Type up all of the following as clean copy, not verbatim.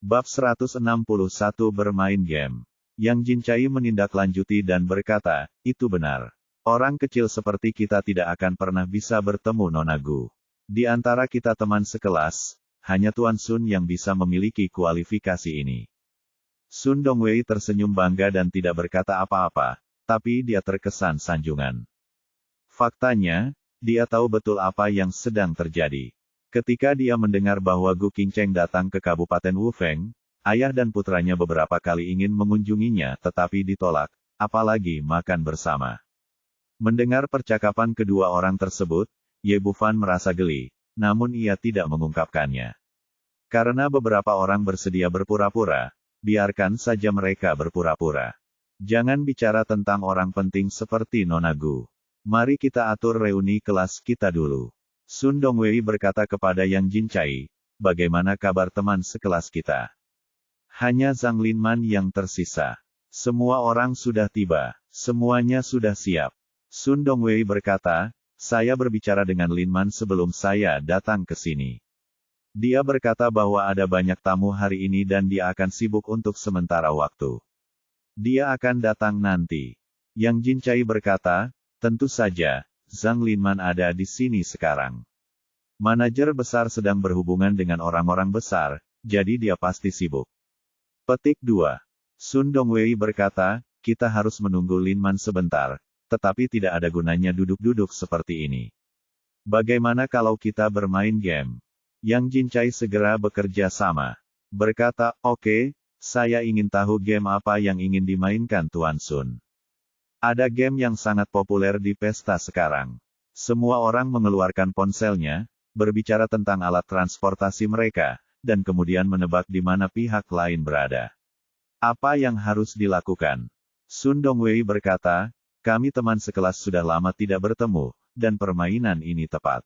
Bab 161 bermain game. Yang Jincai menindaklanjuti dan berkata, itu benar. Orang kecil seperti kita tidak akan pernah bisa bertemu Nona Gu. Di antara kita teman sekelas, hanya Tuan Sun yang bisa memiliki kualifikasi ini. Sun Dongwei tersenyum bangga dan tidak berkata apa-apa, tapi dia terkesan sanjungan. Faktanya, dia tahu betul apa yang sedang terjadi. Ketika dia mendengar bahwa Gu Qingcheng datang ke Kabupaten Wufeng, ayah dan putranya beberapa kali ingin mengunjunginya tetapi ditolak, apalagi makan bersama. Mendengar percakapan kedua orang tersebut, Ye Bufan merasa geli, namun ia tidak mengungkapkannya. Karena beberapa orang bersedia berpura-pura, biarkan saja mereka berpura-pura. Jangan bicara tentang orang penting seperti Nona Gu. Mari kita atur reuni kelas kita dulu. Sun Dongwei berkata kepada Yang Jincai, bagaimana kabar teman sekelas kita? Hanya Zhang Linman yang tersisa. Semua orang sudah tiba, semuanya sudah siap. Sun Dongwei berkata, saya berbicara dengan Linman sebelum saya datang ke sini. Dia berkata bahwa ada banyak tamu hari ini dan dia akan sibuk untuk sementara waktu. Dia akan datang nanti. Yang Jincai berkata, tentu saja, Zhang Linman ada di sini sekarang. Manajer besar sedang berhubungan dengan orang-orang besar, jadi dia pasti sibuk. Petik 2. Sun Dongwei berkata, kita harus menunggu Linman sebentar, tetapi tidak ada gunanya duduk-duduk seperti ini. Bagaimana kalau kita bermain game? Yang Jincai segera bekerja sama. Berkata, oke, saya ingin tahu game apa yang ingin dimainkan Tuan Sun. Ada game yang sangat populer di pesta sekarang. Semua orang mengeluarkan ponselnya, berbicara tentang alat transportasi mereka, dan kemudian menebak di mana pihak lain berada. Apa yang harus dilakukan? Sun Dongwei berkata, kami teman sekelas sudah lama tidak bertemu, dan permainan ini tepat.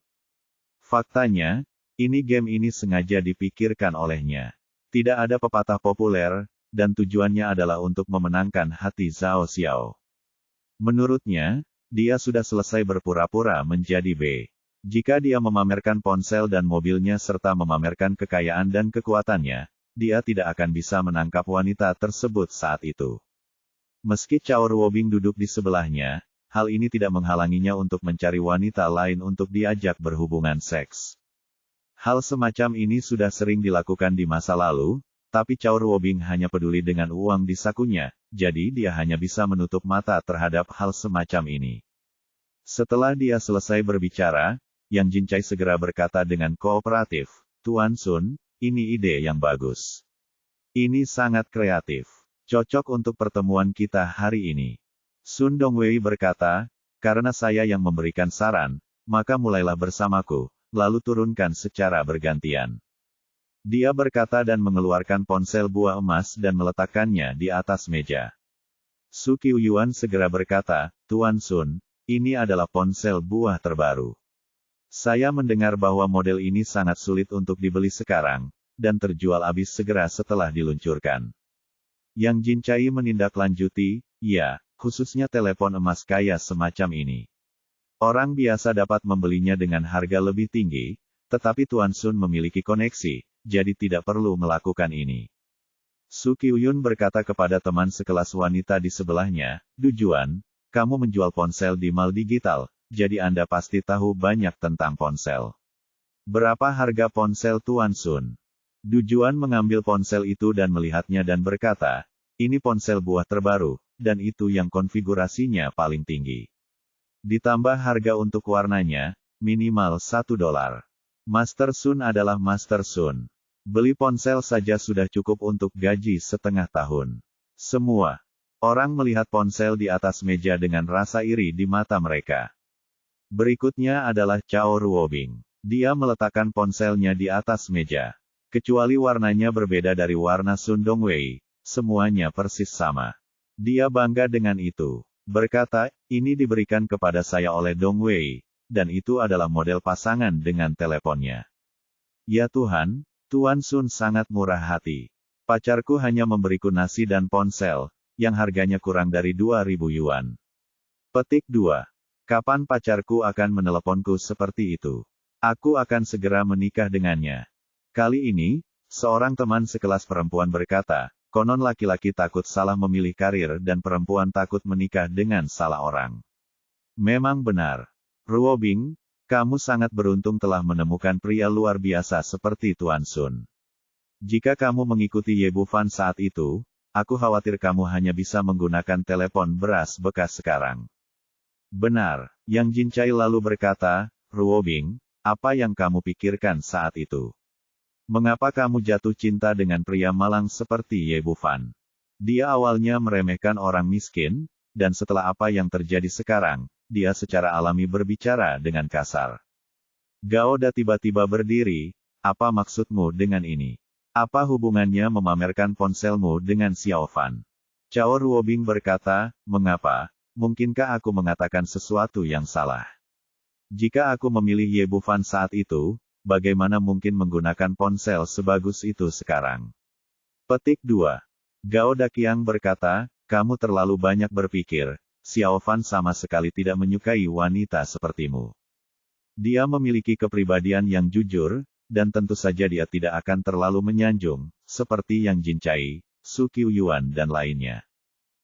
Faktanya, game ini sengaja dipikirkan olehnya. Tidak ada pepatah populer, dan tujuannya adalah untuk memenangkan hati Zhao Xiao. Menurutnya, dia sudah selesai berpura-pura menjadi B. Jika dia memamerkan ponsel dan mobilnya serta memamerkan kekayaan dan kekuatannya, dia tidak akan bisa menangkap wanita tersebut saat itu. Meski Cao Ruobing duduk di sebelahnya, hal ini tidak menghalanginya untuk mencari wanita lain untuk diajak berhubungan seks. Hal semacam ini sudah sering dilakukan di masa lalu, tapi Cao Ruobing hanya peduli dengan uang di sakunya, jadi dia hanya bisa menutup mata terhadap hal semacam ini. Setelah dia selesai berbicara, Yang Jincai segera berkata dengan kooperatif, Tuan Sun, ini ide yang bagus. Ini sangat kreatif. Cocok untuk pertemuan kita hari ini. Sun Dongwei berkata, karena saya yang memberikan saran, maka mulailah bersamaku, lalu turunkan secara bergantian. Dia berkata dan mengeluarkan ponsel buah emas dan meletakkannya di atas meja. Su Qiuyuan segera berkata, Tuan Sun, ini adalah ponsel buah terbaru. Saya mendengar bahwa model ini sangat sulit untuk dibeli sekarang, dan terjual habis segera setelah diluncurkan. Yang Jincai menindaklanjuti, ya, khususnya telepon emas kaya semacam ini. Orang biasa dapat membelinya dengan harga lebih tinggi, tetapi Tuan Sun memiliki koneksi, jadi tidak perlu melakukan ini. Su Qiuyun berkata kepada teman sekelas wanita di sebelahnya, Du Juan, kamu menjual ponsel di mal digital, jadi Anda pasti tahu banyak tentang ponsel. Berapa harga ponsel Tuan Sun? Du Juan mengambil ponsel itu dan melihatnya dan berkata, ini ponsel buah terbaru, dan itu yang konfigurasinya paling tinggi. Ditambah harga untuk warnanya, minimal $1. Master Sun adalah Master Sun. Beli ponsel saja sudah cukup untuk gaji setengah tahun. Semua orang melihat ponsel di atas meja dengan rasa iri di mata mereka. Berikutnya adalah Cao Ruobing. Dia meletakkan ponselnya di atas meja. Kecuali warnanya berbeda dari warna Sun Dongwei, semuanya persis sama. Dia bangga dengan itu. Berkata, ini diberikan kepada saya oleh Dongwei, dan itu adalah model pasangan dengan teleponnya. Ya Tuhan, Tuan Sun sangat murah hati. Pacarku hanya memberiku nasi dan ponsel, yang harganya kurang dari 2.000 yuan. Petik 2. Kapan pacarku akan meneleponku seperti itu? Aku akan segera menikah dengannya. Kali ini, Seorang teman sekelas perempuan berkata, konon laki-laki takut salah memilih karir dan perempuan takut menikah dengan salah orang. Memang benar. Ruobing, kamu sangat beruntung telah menemukan pria luar biasa seperti Tuan Sun. Jika kamu mengikuti Ye Bufan saat itu, aku khawatir kamu hanya bisa menggunakan telepon beras bekas sekarang. Benar, Yang Jincai lalu berkata, Ruobing, apa yang kamu pikirkan saat itu? Mengapa kamu jatuh cinta dengan pria malang seperti Ye Bufan? Dia awalnya meremehkan orang miskin, dan setelah apa yang terjadi sekarang, dia secara alami berbicara dengan kasar. Gao Da tiba-tiba berdiri, apa maksudmu dengan ini? Apa hubungannya memamerkan ponselmu dengan Xiao Fan? Cao Ruobing berkata, mengapa? Mungkinkah aku mengatakan sesuatu yang salah? Jika aku memilih Ye Bufan saat itu, bagaimana mungkin menggunakan ponsel sebagus itu sekarang? Petik 2. Gao Daqiang berkata, kamu terlalu banyak berpikir, Xiao Fan sama sekali tidak menyukai wanita sepertimu. Dia memiliki kepribadian yang jujur, dan tentu saja dia tidak akan terlalu menyanjung, seperti Yang Jincai, Su Qiuyuan dan lainnya.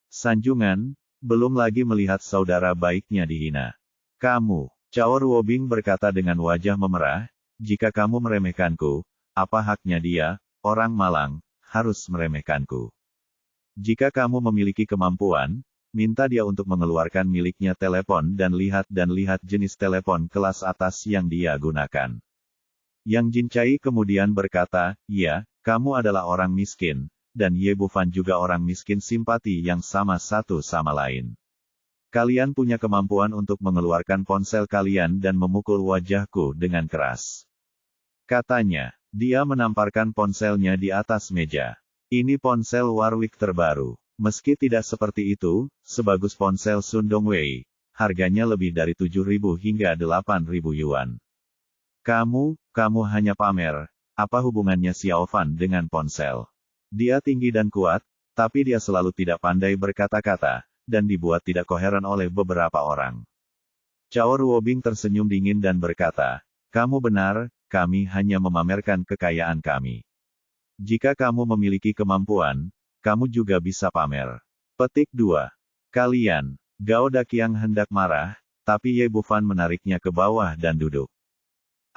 Sanjungan, belum lagi melihat saudara baiknya dihina. Kamu, Cao Ruobing berkata dengan wajah memerah, jika kamu meremehkanku, apa haknya dia, orang malang, harus meremehkanku? Jika kamu memiliki kemampuan, minta dia untuk mengeluarkan miliknya telepon dan lihat jenis telepon kelas atas yang dia gunakan. Yang Jincai kemudian berkata, ya, kamu adalah orang miskin, dan Ye Bufan juga orang miskin simpati yang sama satu sama lain. Kalian punya kemampuan untuk mengeluarkan ponsel kalian dan memukul wajahku dengan keras. Katanya, dia menamparkan ponselnya di atas meja. Ini ponsel Warwick terbaru. Meski tidak seperti itu, sebagus ponsel Sun Dongwei, harganya lebih dari 7.000 hingga 8.000 yuan. Kamu hanya pamer, apa hubungannya Xiao Fan dengan ponsel? Dia tinggi dan kuat, tapi dia selalu tidak pandai berkata-kata, dan dibuat tidak koheren oleh beberapa orang. Cao Ruobing tersenyum dingin dan berkata, kamu benar, kami hanya memamerkan kekayaan kami. Jika kamu memiliki kemampuan, kamu juga bisa pamer. Petik 2. Kalian, Gao Daqiang hendak marah, tapi Ye Bufan menariknya ke bawah dan duduk.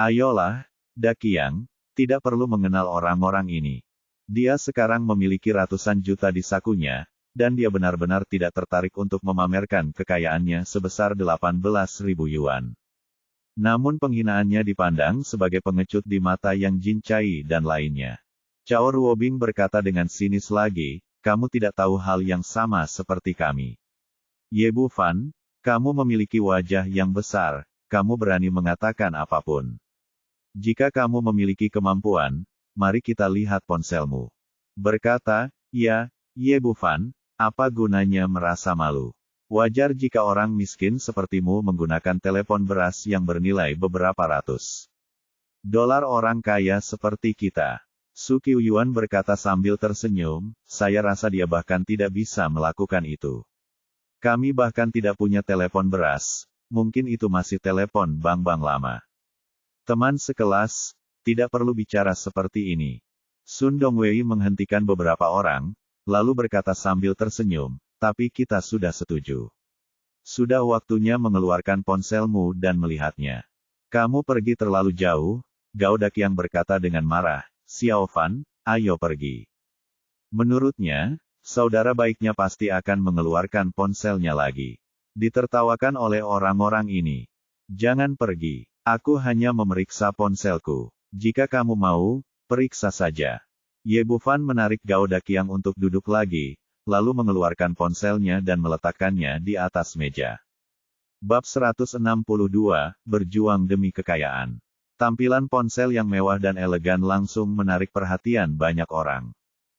Ayolah, Daqiang, tidak perlu mengenal orang-orang ini. Dia sekarang memiliki ratusan juta di sakunya, dan dia benar-benar tidak tertarik untuk memamerkan kekayaannya sebesar 18.000 yuan. Namun penghinaannya dipandang sebagai pengecut di mata Yang Jincai dan lainnya. Cao Ruobing berkata dengan sinis lagi, kamu tidak tahu hal yang sama seperti kami. Ye Bufan, kamu memiliki wajah yang besar, kamu berani mengatakan apapun. Jika kamu memiliki kemampuan, mari kita lihat ponselmu. Berkata, ya, Ye Bufan, apa gunanya merasa malu? Wajar jika orang miskin sepertimu menggunakan telepon beras yang bernilai beberapa ratus dolar orang kaya seperti kita. Su Qiuyuan berkata sambil tersenyum, saya rasa dia bahkan tidak bisa melakukan itu. Kami bahkan tidak punya telepon beras, mungkin itu masih telepon bank-bank lama. Teman sekelas, tidak perlu bicara seperti ini. Sun Dongwei menghentikan beberapa orang, lalu berkata sambil tersenyum, tapi kita sudah setuju. Sudah waktunya mengeluarkan ponselmu dan melihatnya. Kamu pergi terlalu jauh, Gao Daqiang berkata dengan marah. Xiao Fan, ayo pergi. Menurutnya, saudara baiknya pasti akan mengeluarkan ponselnya lagi. Ditertawakan oleh orang-orang ini. Jangan pergi, aku hanya memeriksa ponselku. Jika kamu mau, periksa saja. Ye Bufan menarik Gao Daqiang untuk duduk lagi, lalu mengeluarkan ponselnya dan meletakkannya di atas meja. Bab 162, Berjuang Demi Kekayaan. Tampilan ponsel yang mewah dan elegan langsung menarik perhatian banyak orang.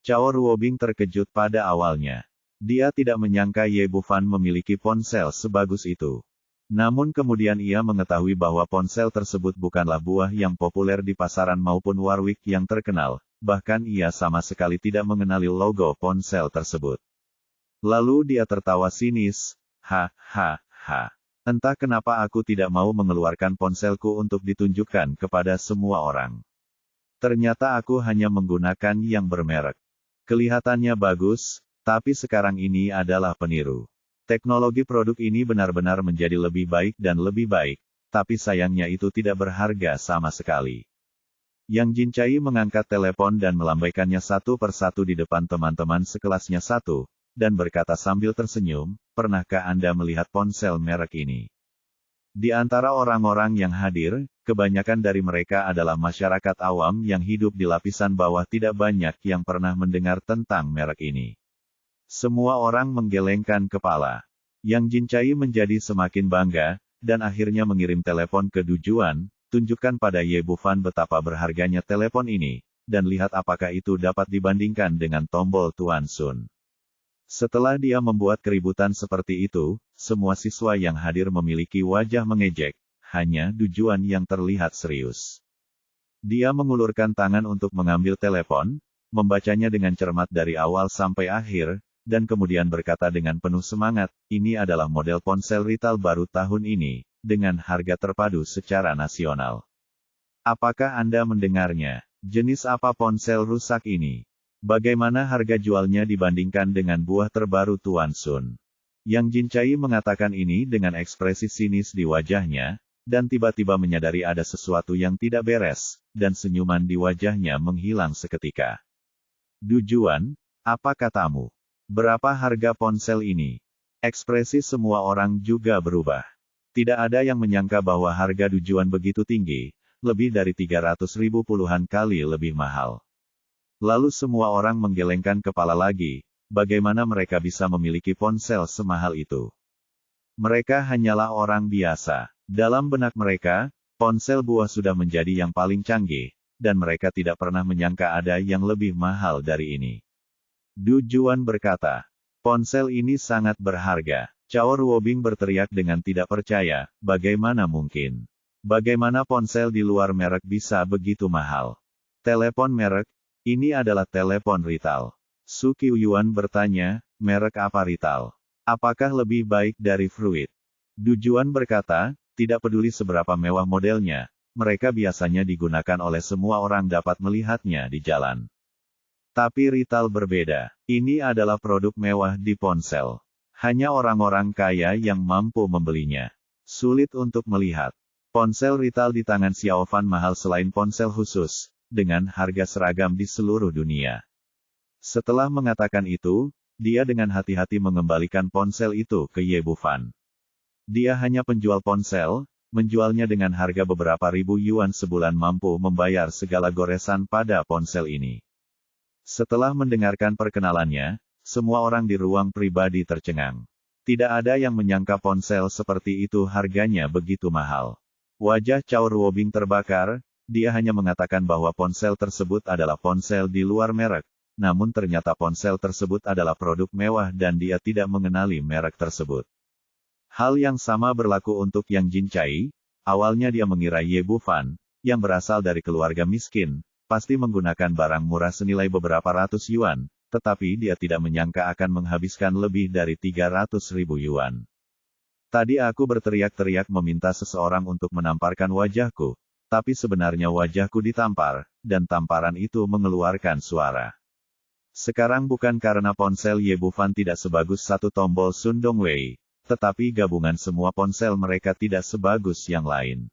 Cao Ruobing terkejut pada awalnya. Dia tidak menyangka Ye Bufan memiliki ponsel sebagus itu. Namun kemudian ia mengetahui bahwa ponsel tersebut bukanlah buah yang populer di pasaran maupun Warwick yang terkenal, bahkan ia sama sekali tidak mengenali logo ponsel tersebut. Lalu dia tertawa sinis, ha. Entah kenapa aku tidak mau mengeluarkan ponselku untuk ditunjukkan kepada semua orang. Ternyata aku hanya menggunakan yang bermerek. Kelihatannya bagus, tapi sekarang ini adalah peniru. Teknologi produk ini benar-benar menjadi lebih baik dan lebih baik, tapi sayangnya itu tidak berharga sama sekali. Yang Jincai mengangkat telepon dan melambaikannya satu persatu di depan teman-teman sekelasnya dan berkata sambil tersenyum, pernahkah Anda melihat ponsel merek ini? Di antara orang-orang yang hadir, kebanyakan dari mereka adalah masyarakat awam yang hidup di lapisan bawah, tidak banyak yang pernah mendengar tentang merek ini. Semua orang menggelengkan kepala. Yang Jincai menjadi semakin bangga, dan akhirnya mengirim telepon ke Du Juan, tunjukkan pada Ye Bufan betapa berharganya telepon ini, dan lihat apakah itu dapat dibandingkan dengan tombol Tuan Sun. Setelah dia membuat keributan seperti itu, semua siswa yang hadir memiliki wajah mengejek, hanya Du Juan yang terlihat serius. Dia mengulurkan tangan untuk mengambil telepon, membacanya dengan cermat dari awal sampai akhir, dan kemudian berkata dengan penuh semangat, ini adalah model ponsel retail baru tahun ini, dengan harga terpadu secara nasional. Apakah Anda mendengarnya? Jenis apa ponsel rusak ini? Bagaimana harga jualnya dibandingkan dengan buah terbaru Tuan Sun? Yang Jincai mengatakan ini dengan ekspresi sinis di wajahnya, dan tiba-tiba menyadari ada sesuatu yang tidak beres, dan senyuman di wajahnya menghilang seketika. Du Juan, apa katamu? Berapa harga ponsel ini? Ekspresi semua orang juga berubah. Tidak ada yang menyangka bahwa harga Du Juan begitu tinggi, lebih dari 300.000 puluhan kali lebih mahal. Lalu semua orang menggelengkan kepala lagi, bagaimana mereka bisa memiliki ponsel semahal itu? Mereka hanyalah orang biasa. Dalam benak mereka, ponsel buah sudah menjadi yang paling canggih, dan mereka tidak pernah menyangka ada yang lebih mahal dari ini. Du Juan berkata, ponsel ini sangat berharga. Cao Ruobing berteriak dengan tidak percaya, bagaimana mungkin? Bagaimana ponsel di luar merek bisa begitu mahal? Telepon merek? Ini adalah telepon retail. Su Qiuyuan bertanya, merek apa retail? Apakah lebih baik dari Fruit? Du Juan berkata, tidak peduli seberapa mewah modelnya, mereka biasanya digunakan oleh semua orang dapat melihatnya di jalan. Tapi retail berbeda. Ini adalah produk mewah di ponsel. Hanya orang-orang kaya yang mampu membelinya. Sulit untuk melihat. Ponsel retail di tangan Xiao Fan mahal selain ponsel khusus, dengan harga seragam di seluruh dunia. Setelah mengatakan itu, dia dengan hati-hati mengembalikan ponsel itu ke Ye Bufan. Dia hanya penjual ponsel, menjualnya dengan harga beberapa ribu yuan sebulan mampu membayar segala goresan pada ponsel ini. Setelah mendengarkan perkenalannya, semua orang di ruang pribadi tercengang. Tidak ada yang menyangka ponsel seperti itu harganya begitu mahal. Wajah Cao Ruobing terbakar. Dia hanya mengatakan bahwa ponsel tersebut adalah ponsel di luar merek, namun ternyata ponsel tersebut adalah produk mewah dan dia tidak mengenali merek tersebut. Hal yang sama berlaku untuk Yang Jincai. Awalnya dia mengira Ye Bufan, yang berasal dari keluarga miskin, pasti menggunakan barang murah senilai beberapa ratus yuan, tetapi dia tidak menyangka akan menghabiskan lebih dari 300.000 yuan. Tadi aku berteriak-teriak meminta seseorang untuk menamparkan wajahku. Tapi sebenarnya wajahku ditampar, dan tamparan itu mengeluarkan suara. Sekarang bukan karena ponsel Ye Bufan tidak sebagus satu tombol Sun Dongwei, tetapi gabungan semua ponsel mereka tidak sebagus yang lain.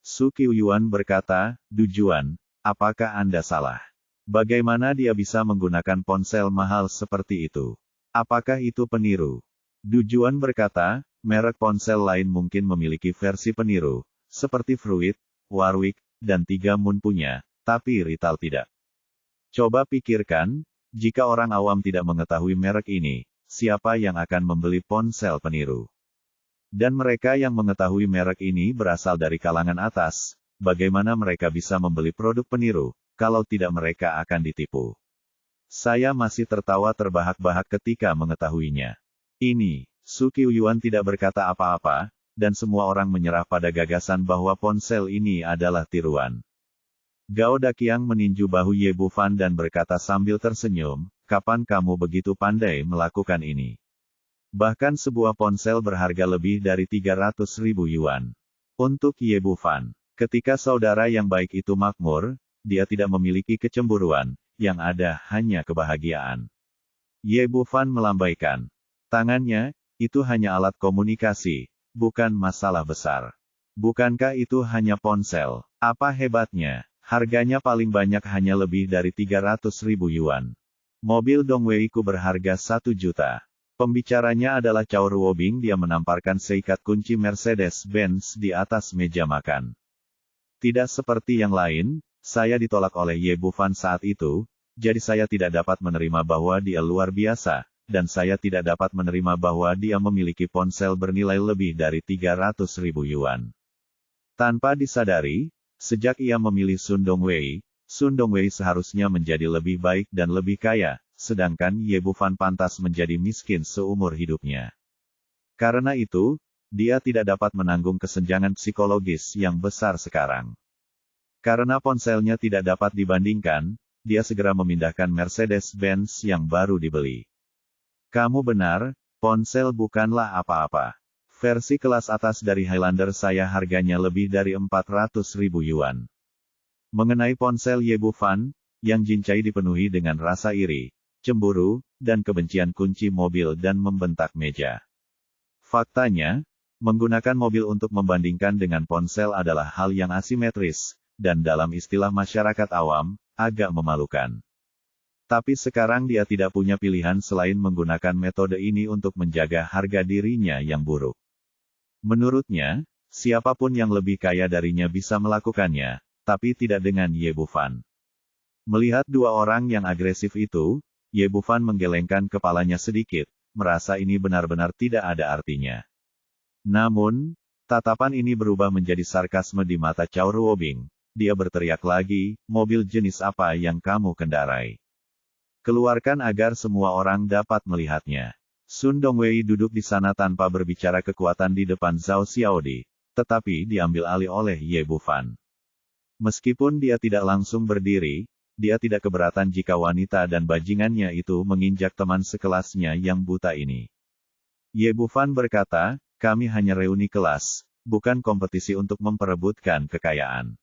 Su Qiuyuan berkata, Du Juan, apakah Anda salah? Bagaimana dia bisa menggunakan ponsel mahal seperti itu? Apakah itu peniru? Du Juan berkata, merek ponsel lain mungkin memiliki versi peniru, seperti Fruit, Warwick, dan 3 Moon punya, tapi retail tidak. Coba pikirkan, jika orang awam tidak mengetahui merek ini, siapa yang akan membeli ponsel peniru? Dan mereka yang mengetahui merek ini berasal dari kalangan atas, bagaimana mereka bisa membeli produk peniru, kalau tidak mereka akan ditipu? Saya masih tertawa terbahak-bahak ketika mengetahuinya. Ini, Su Qiuyuan tidak berkata apa-apa, dan semua orang menyerah pada gagasan bahwa ponsel ini adalah tiruan. Gao Daqiang meninju bahu Ye Bufan dan berkata sambil tersenyum, kapan kamu begitu pandai melakukan ini? Bahkan sebuah ponsel berharga lebih dari 300.000 yuan. Untuk Ye Bufan, ketika saudara yang baik itu makmur, dia tidak memiliki kecemburuan, yang ada hanya kebahagiaan. Ye Bufan melambaikan tangannya, itu hanya alat komunikasi, bukan masalah besar. Bukankah itu hanya ponsel? Apa hebatnya? Harganya paling banyak hanya lebih dari 300.000 yuan. Mobil Dongwei-ku berharga 1 juta. Pembicaranya adalah Cao Ruobing. Dia menamparkan seikat kunci Mercedes-Benz di atas meja makan. Tidak seperti yang lain, saya ditolak oleh Ye Bufan saat itu, jadi saya tidak dapat menerima bahwa dia luar biasa, dan saya tidak dapat menerima bahwa dia memiliki ponsel bernilai lebih dari 300.000 yuan. Tanpa disadari, sejak ia memilih Sun Dongwei seharusnya menjadi lebih baik dan lebih kaya, sedangkan Ye Bufan pantas menjadi miskin seumur hidupnya. Karena itu, dia tidak dapat menanggung kesenjangan psikologis yang besar sekarang. Karena ponselnya tidak dapat dibandingkan, dia segera memindahkan Mercedes-Benz yang baru dibeli. Kamu benar, ponsel bukanlah apa-apa. Versi kelas atas dari Highlander saya harganya lebih dari 400.000 yuan. Mengenai ponsel Ye Bufan, Yang Jincai dipenuhi dengan rasa iri, cemburu, dan kebencian kunci mobil dan membentak meja. Faktanya, menggunakan mobil untuk membandingkan dengan ponsel adalah hal yang asimetris, dan dalam istilah masyarakat awam, agak memalukan. Tapi sekarang dia tidak punya pilihan selain menggunakan metode ini untuk menjaga harga dirinya yang buruk. Menurutnya, siapapun yang lebih kaya darinya bisa melakukannya, tapi tidak dengan Ye Bufan. Melihat dua orang yang agresif itu, Ye Bufan menggelengkan kepalanya sedikit, merasa ini benar-benar tidak ada artinya. Namun, tatapan ini berubah menjadi sarkasme di mata Cao Ruobing. Dia berteriak lagi, mobil jenis apa yang kamu kendarai? Keluarkan agar semua orang dapat melihatnya. Sun Dongwei duduk di sana tanpa berbicara kekuatan di depan Zhao Xiaodi, tetapi diambil alih oleh Ye Bufan. Meskipun dia tidak langsung berdiri, dia tidak keberatan jika wanita dan bajingannya itu menginjak teman sekelasnya yang buta ini. Ye Bufan berkata, kami hanya reuni kelas, bukan kompetisi untuk memperebutkan kekayaan.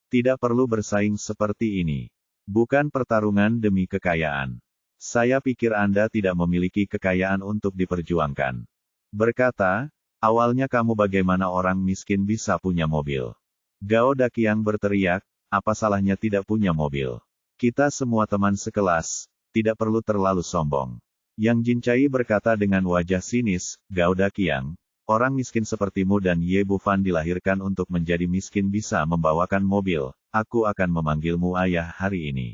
Tidak perlu bersaing seperti ini. Bukan pertarungan demi kekayaan. Saya pikir Anda tidak memiliki kekayaan untuk diperjuangkan. Berkata, awalnya kamu bagaimana orang miskin bisa punya mobil? Gao Daqiang berteriak, apa salahnya tidak punya mobil? Kita semua teman sekelas, tidak perlu terlalu sombong. Yang Jincai berkata dengan wajah sinis, Gao Daqiang, orang miskin sepertimu dan Ye Bufan dilahirkan untuk menjadi miskin bisa membawakan mobil, aku akan memanggilmu ayah hari ini.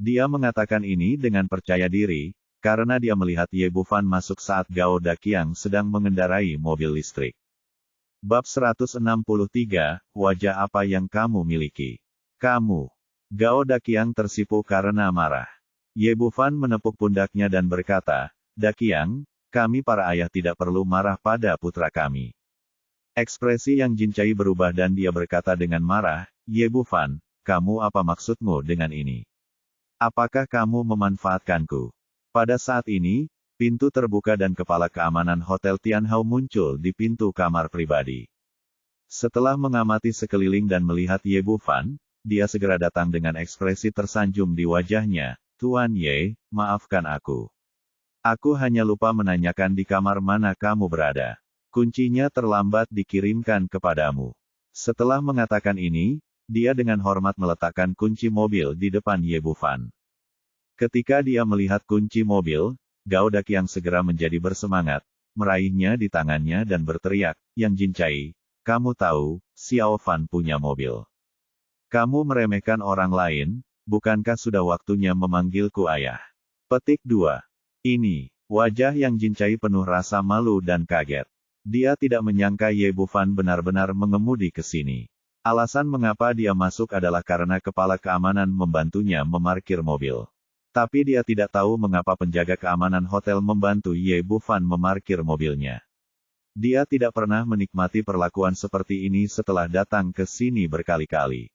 Dia mengatakan ini dengan percaya diri, karena dia melihat Ye Bufan masuk saat Gao Daqiang sedang mengendarai mobil listrik. Bab 163, wajah apa yang kamu miliki? Kamu. Gao Daqiang tersipu karena marah. Ye Bufan menepuk pundaknya dan berkata, Daqiang, kami para ayah tidak perlu marah pada putra kami. Ekspresi Yang Jincai berubah dan dia berkata dengan marah, Ye Bufan, kamu apa maksudmu dengan ini? Apakah kamu memanfaatkanku? Pada saat ini, pintu terbuka dan kepala keamanan Hotel Tianhao muncul di pintu kamar pribadi. Setelah mengamati sekeliling dan melihat Ye Bufan, dia segera datang dengan ekspresi tersanjung di wajahnya, Tuan Ye, maafkan aku. Aku hanya lupa menanyakan di kamar mana kamu berada. Kuncinya terlambat dikirimkan kepadamu. Setelah mengatakan ini, dia dengan hormat meletakkan kunci mobil di depan Ye Bufan. Ketika dia melihat kunci mobil, Gao Daqiang segera menjadi bersemangat, meraihnya di tangannya dan berteriak, Yang Jincai, kamu tahu, Xiao Fan punya mobil. Kamu meremehkan orang lain, bukankah sudah waktunya memanggilku ayah? Petik 2. Ini, wajah Yang Jincai penuh rasa malu dan kaget. Dia tidak menyangka Ye Bufan benar-benar mengemudi ke sini. Alasan mengapa dia masuk adalah karena kepala keamanan membantunya memarkir mobil. Tapi dia tidak tahu mengapa penjaga keamanan hotel membantu Ye Bufan memarkir mobilnya. Dia tidak pernah menikmati perlakuan seperti ini setelah datang ke sini berkali-kali.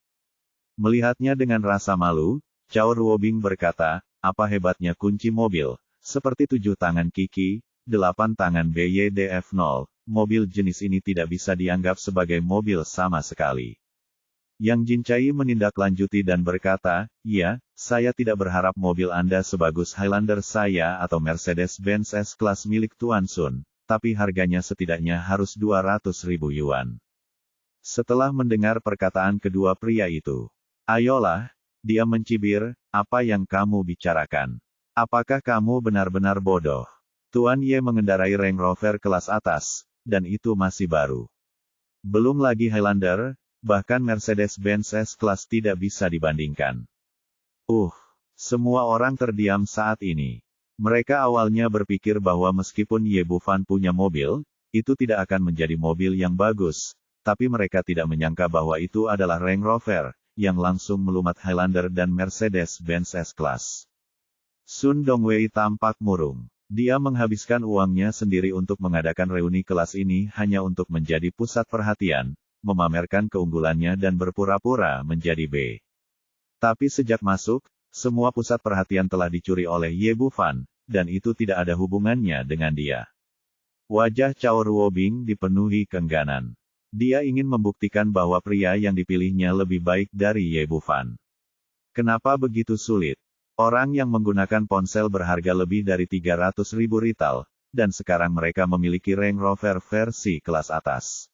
Melihatnya dengan rasa malu, Cao Ruobing berkata, apa hebatnya kunci mobil, seperti 7 tangan Kiki, 8 tangan BYDF-0, mobil jenis ini tidak bisa dianggap sebagai mobil sama sekali. Yang Jincai menindaklanjuti dan berkata, "Ya, saya tidak berharap mobil Anda sebagus Highlander saya atau Mercedes-Benz S-Class milik Tuan Sun, tapi harganya setidaknya harus 200.000 yuan." Setelah mendengar perkataan kedua pria itu, "Ayolah," dia mencibir, "apa yang kamu bicarakan? Apakah kamu benar-benar bodoh? Tuan Ye mengendarai Range Rover kelas atas, dan itu masih baru. Belum lagi Highlander, bahkan Mercedes-Benz S-Class tidak bisa dibandingkan." Semua orang terdiam saat ini. Mereka awalnya berpikir bahwa meskipun Ye Bufan punya mobil, itu tidak akan menjadi mobil yang bagus, tapi mereka tidak menyangka bahwa itu adalah Range Rover, yang langsung melumat Highlander dan Mercedes-Benz S-Class. Sun Dongwei tampak murung. Dia menghabiskan uangnya sendiri untuk mengadakan reuni kelas ini hanya untuk menjadi pusat perhatian, memamerkan keunggulannya dan berpura-pura menjadi B. Tapi sejak masuk, semua pusat perhatian telah dicuri oleh Ye Bufan, dan itu tidak ada hubungannya dengan dia. Wajah Cao Ruobing dipenuhi keengganan. Dia ingin membuktikan bahwa pria yang dipilihnya lebih baik dari Ye Bufan. Kenapa begitu sulit? Orang yang menggunakan ponsel berharga lebih dari 300.000 rital, dan sekarang mereka memiliki Range Rover versi kelas atas.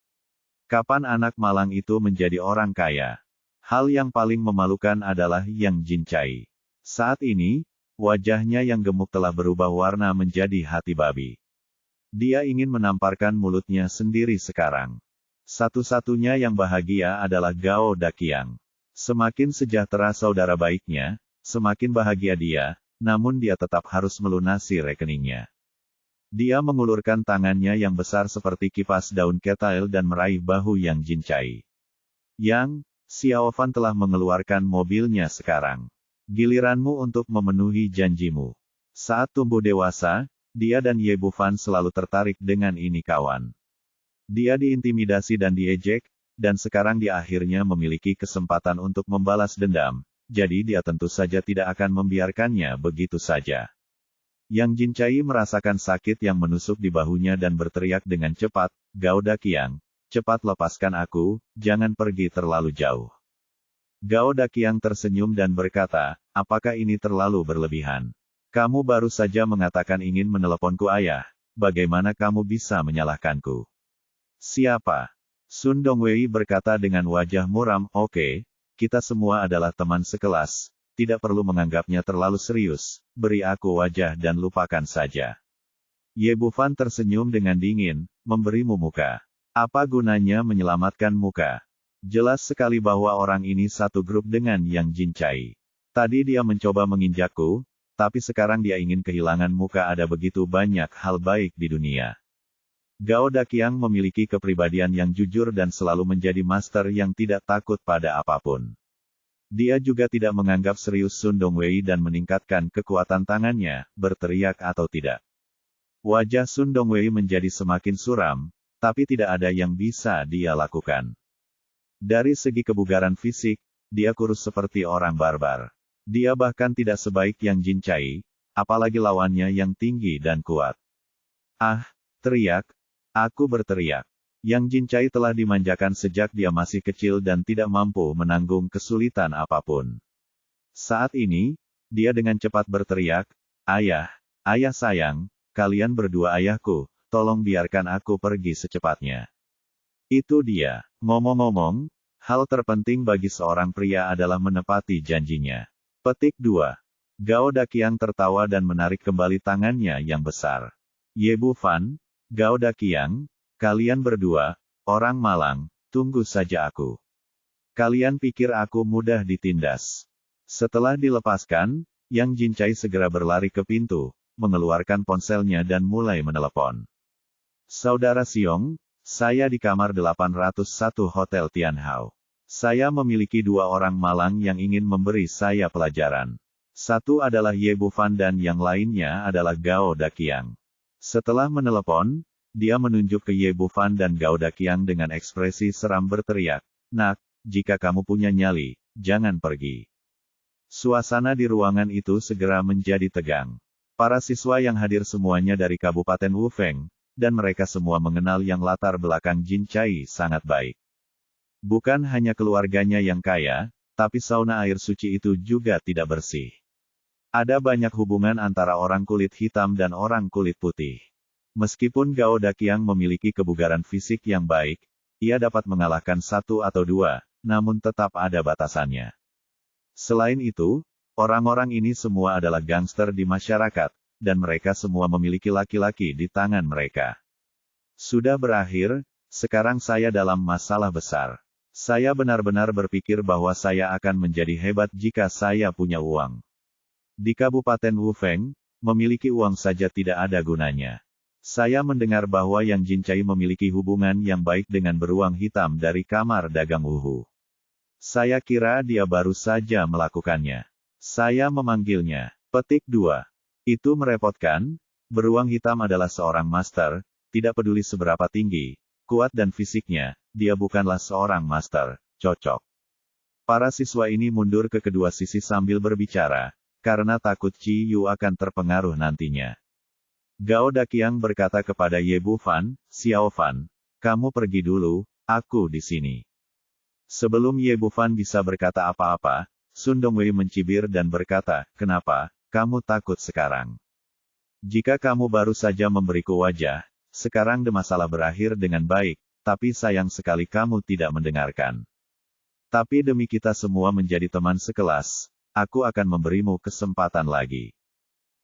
Kapan anak malang itu menjadi orang kaya? Hal yang paling memalukan adalah Yang Jincai. Saat ini, wajahnya yang gemuk telah berubah warna menjadi hati babi. Dia ingin menamparkan mulutnya sendiri sekarang. Satu-satunya yang bahagia adalah Gao Daqiang. Semakin sejahtera saudara baiknya, semakin bahagia dia, namun dia tetap harus melunasi rekeningnya. Dia mengulurkan tangannya yang besar seperti kipas daun ketail dan meraih bahu Yang Jincai. "Yang, Xiaofan telah mengeluarkan mobilnya sekarang. Giliranmu untuk memenuhi janjimu." Saat tumbuh dewasa, dia dan Ye Bufan selalu tertarik dengan ini kawan. Dia diintimidasi dan diejek, dan sekarang dia akhirnya memiliki kesempatan untuk membalas dendam. Jadi dia tentu saja tidak akan membiarkannya begitu saja. Yang Jincai merasakan sakit yang menusuk di bahunya dan berteriak dengan cepat, "Gao Daqiang, cepat lepaskan aku, jangan pergi terlalu jauh." Gao Daqiang tersenyum dan berkata, "Apakah ini terlalu berlebihan? Kamu baru saja mengatakan ingin meneleponku ayah, bagaimana kamu bisa menyalahkanku?" "Siapa?" Sun Dongwei berkata dengan wajah muram, "Oke. Kita semua adalah teman sekelas, tidak perlu menganggapnya terlalu serius, beri aku wajah dan lupakan saja." Ye Bufan tersenyum dengan dingin, "Memberimu muka. Apa gunanya menyelamatkan muka? Jelas sekali bahwa orang ini satu grup dengan Yang Jincai. Tadi dia mencoba menginjakku, tapi sekarang dia ingin kehilangan muka. Ada begitu banyak hal baik di dunia." Gao Daqiang memiliki kepribadian yang jujur dan selalu menjadi master yang tidak takut pada apapun. Dia juga tidak menganggap serius Sun Dongwei dan meningkatkan kekuatan tangannya, berteriak atau tidak. Wajah Sun Dongwei menjadi semakin suram, tapi tidak ada yang bisa dia lakukan. Dari segi kebugaran fisik, dia kurus seperti orang barbar. Dia bahkan tidak sebaik Yang Jincai, apalagi lawannya yang tinggi dan kuat. "Ah!" teriak. Aku berteriak. Yang Jincai telah dimanjakan sejak dia masih kecil dan tidak mampu menanggung kesulitan apapun. Saat ini, dia dengan cepat berteriak, "Ayah, ayah sayang, kalian berdua ayahku, tolong biarkan aku pergi secepatnya." Itu dia. Ngomong-ngomong, hal terpenting bagi seorang pria adalah menepati janjinya. Petik 2. Gao Daqiang tertawa dan menarik kembali tangannya yang besar. "Ye Bufan, Gao Daqiang, kalian berdua, orang malang, tunggu saja aku. Kalian pikir aku mudah ditindas?" Setelah dilepaskan, Yang Jincai segera berlari ke pintu, mengeluarkan ponselnya dan mulai menelepon. "Saudara Xiong, saya di kamar 801 Hotel Tianhao. Saya memiliki 2 orang malang yang ingin memberi saya pelajaran. Satu adalah Ye Bufan dan yang lainnya adalah Gao Daqiang." Setelah menelepon, dia menunjuk ke Ye Bufan dan Gao Daqiang dengan ekspresi seram berteriak, "Nak, jika kamu punya nyali, jangan pergi." Suasana di ruangan itu segera menjadi tegang. Para siswa yang hadir semuanya dari Kabupaten Wufeng, dan mereka semua mengenal yang latar belakang Jincai sangat baik. Bukan hanya keluarganya yang kaya, tapi sauna air suci itu juga tidak bersih. Ada banyak hubungan antara orang kulit hitam dan orang kulit putih. Meskipun Gao Daqiang memiliki kebugaran fisik yang baik, ia dapat mengalahkan satu atau dua, namun tetap ada batasannya. Selain itu, orang-orang ini semua adalah gangster di masyarakat, dan mereka semua memiliki laki-laki di tangan mereka. Sudah berakhir, sekarang saya dalam masalah besar. Saya benar-benar berpikir bahwa saya akan menjadi hebat jika saya punya uang. Di Kabupaten Wufeng, memiliki uang saja tidak ada gunanya. Saya mendengar bahwa Yang Jincai memiliki hubungan yang baik dengan beruang hitam dari kamar dagang Wuhu. Saya kira dia baru saja melakukannya. Saya memanggilnya. Petik 2. Itu merepotkan, beruang hitam adalah seorang master, tidak peduli seberapa tinggi, kuat dan fisiknya, dia bukanlah seorang master, cocok. Para siswa ini mundur ke kedua sisi sambil berbicara, karena takut Chi Yu akan terpengaruh nantinya. Gao Daqiang berkata kepada Ye Bufan, Xiao Fan, kamu pergi dulu, aku di sini. Sebelum Ye Bufan bisa berkata apa-apa, Sun Dongwei mencibir dan berkata, kenapa, kamu takut sekarang? Jika kamu baru saja memberiku wajah, sekarang masalah berakhir dengan baik, tapi sayang sekali kamu tidak mendengarkan. Tapi demi kita semua menjadi teman sekelas, aku akan memberimu kesempatan lagi.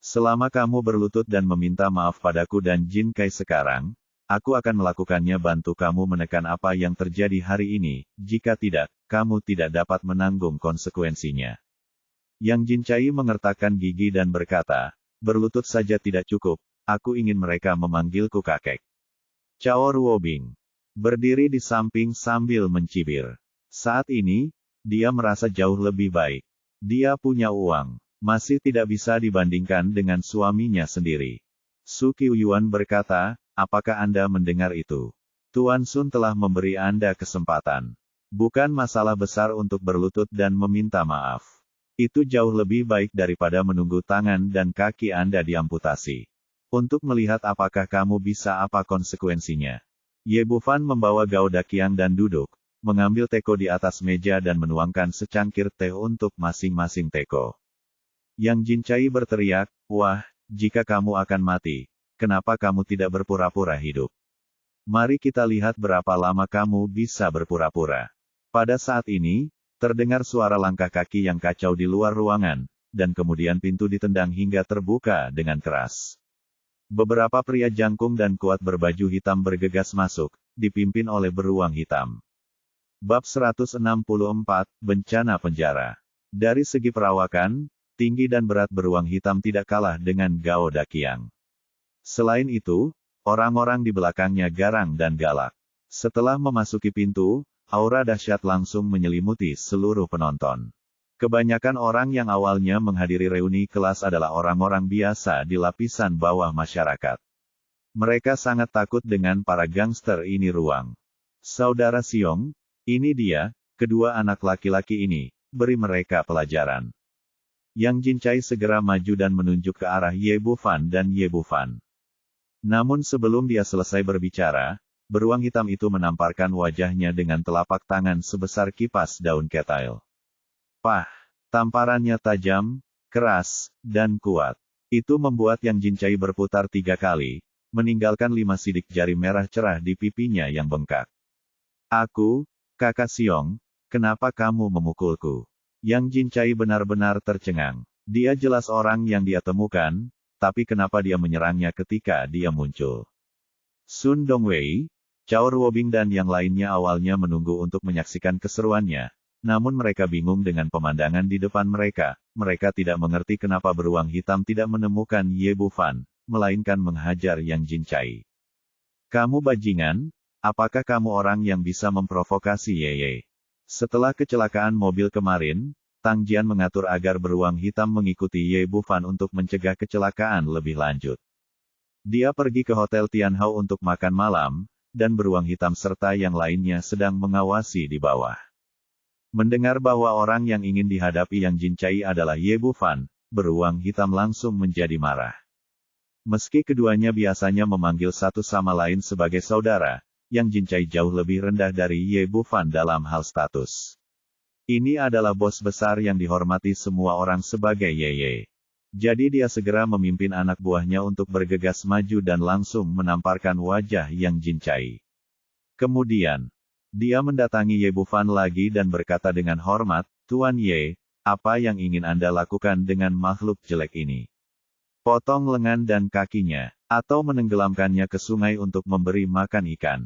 Selama kamu berlutut dan meminta maaf padaku dan Jin Kai sekarang, aku akan melakukannya bantu kamu menekan apa yang terjadi hari ini, jika tidak, kamu tidak dapat menanggung konsekuensinya. Yang Jin Kai mengertakkan gigi dan berkata, berlutut saja tidak cukup, aku ingin mereka memanggilku kakek. Cao Ruobing berdiri di samping sambil mencibir. Saat ini, dia merasa jauh lebih baik. Dia punya uang, masih tidak bisa dibandingkan dengan suaminya sendiri. Su Qiuyuan berkata, apakah Anda mendengar itu? Tuan Sun telah memberi Anda kesempatan. Bukan masalah besar untuk berlutut dan meminta maaf. Itu jauh lebih baik daripada menunggu tangan dan kaki Anda diamputasi. Untuk melihat apakah kamu bisa apa konsekuensinya. Ye Bufan membawa Gao Daqiang dan duduk, mengambil teko di atas meja dan menuangkan secangkir teh untuk masing-masing teko. Yang Jincai berteriak, wah, jika kamu akan mati, kenapa kamu tidak berpura-pura hidup? Mari kita lihat berapa lama kamu bisa berpura-pura. Pada saat ini, terdengar suara langkah kaki yang kacau di luar ruangan, dan kemudian pintu ditendang hingga terbuka dengan keras. Beberapa pria jangkung dan kuat berbaju hitam bergegas masuk, dipimpin oleh beruang hitam. Bab 164, Bencana Penjara. Dari segi perawakan, tinggi dan berat beruang hitam tidak kalah dengan Gao Daqiang. Selain itu, orang-orang di belakangnya garang dan galak. Setelah memasuki pintu, aura dahsyat langsung menyelimuti seluruh penonton. Kebanyakan orang yang awalnya menghadiri reuni kelas adalah orang-orang biasa di lapisan bawah masyarakat. Mereka sangat takut dengan para gangster ini ruang. Saudara Siong, ini dia, kedua anak laki-laki ini, beri mereka pelajaran. Yang Jincai segera maju dan menunjuk ke arah Ye Bufan dan Ye Bufan. Namun sebelum dia selesai berbicara, beruang hitam itu menamparkan wajahnya dengan telapak tangan sebesar kipas daun ketail. Pah! Tamparannya tajam, keras, dan kuat. Itu membuat Yang Jincai berputar 3 kali, meninggalkan 5 sidik jari merah cerah di pipinya yang bengkak. Aku, kakak Siong, kenapa kamu memukulku? Yang Jincai benar-benar tercengang. Dia jelas orang yang dia temukan, tapi kenapa dia menyerangnya ketika dia muncul? Sun Dongwei, Cao Ruobing dan yang lainnya awalnya menunggu untuk menyaksikan keseruannya. Namun mereka bingung dengan pemandangan di depan mereka. Mereka tidak mengerti kenapa beruang hitam tidak menemukan Ye Bufan, melainkan menghajar Yang Jincai. Kamu bajingan, apakah kamu orang yang bisa memprovokasi Yeye? Setelah kecelakaan mobil kemarin, Tang Jian mengatur agar beruang hitam mengikuti Ye Bufan untuk mencegah kecelakaan lebih lanjut. Dia pergi ke Hotel Tianhao untuk makan malam, dan beruang hitam serta yang lainnya sedang mengawasi di bawah. Mendengar bahwa orang yang ingin dihadapi Yang Jincai adalah Ye Bufan, beruang hitam langsung menjadi marah. Meski keduanya biasanya memanggil satu sama lain sebagai saudara, Yang Jincai jauh lebih rendah dari Ye Bufan dalam hal status. Ini adalah bos besar yang dihormati semua orang sebagai Ye. Jadi dia segera memimpin anak buahnya untuk bergegas maju dan langsung menamparkan wajah Yang Jincai. Kemudian, dia mendatangi Ye Bufan lagi dan berkata dengan hormat, "Tuan Ye, apa yang ingin Anda lakukan dengan makhluk jelek ini? Potong lengan dan kakinya, atau menenggelamkannya ke sungai untuk memberi makan ikan."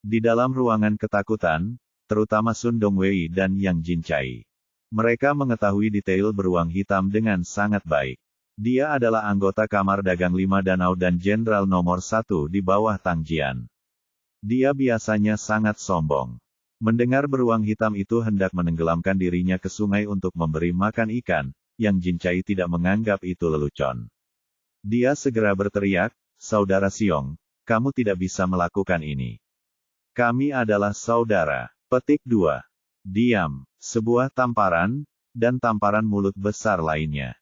Di dalam ruangan ketakutan, terutama Sun Dongwei dan Yang Jincai. Mereka mengetahui detail beruang hitam dengan sangat baik. Dia adalah anggota Kamar Dagang 5 Danau dan Jenderal nomor 1 di bawah Tang Jian. Dia biasanya sangat sombong. Mendengar beruang hitam itu hendak menenggelamkan dirinya ke sungai untuk memberi makan ikan, Yang Jincai tidak menganggap itu lelucon. Dia segera berteriak, "Saudara Siong, kamu tidak bisa melakukan ini. Kami adalah saudara." Petik 2. Diam, sebuah tamparan, dan tamparan mulut besar lainnya.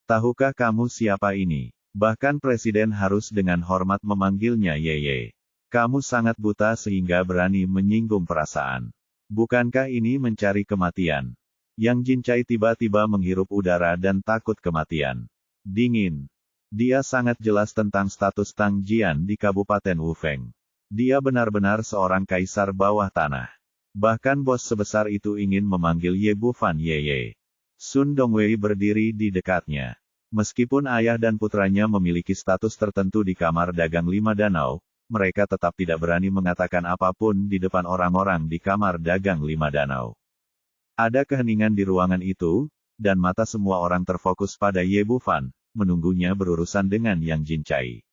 "Tahukah kamu siapa ini? Bahkan presiden harus dengan hormat memanggilnya Ye. Kamu sangat buta sehingga berani menyinggung perasaan. Bukankah ini mencari kematian?" Yang Jincai tiba-tiba menghirup udara dan takut kematian. Dingin. Dia sangat jelas tentang status Tang Jian di Kabupaten Wufeng. Dia benar-benar seorang kaisar bawah tanah. Bahkan bos sebesar itu ingin memanggil Ye Bufan Ye. Sun Dongwei berdiri di dekatnya. Meskipun ayah dan putranya memiliki status tertentu di Kamar Dagang 5 Danau, mereka tetap tidak berani mengatakan apapun di depan orang-orang di Kamar Dagang 5 Danau. Ada keheningan di ruangan itu, dan mata semua orang terfokus pada Ye Bufan, menunggunya berurusan dengan Yang Jincai.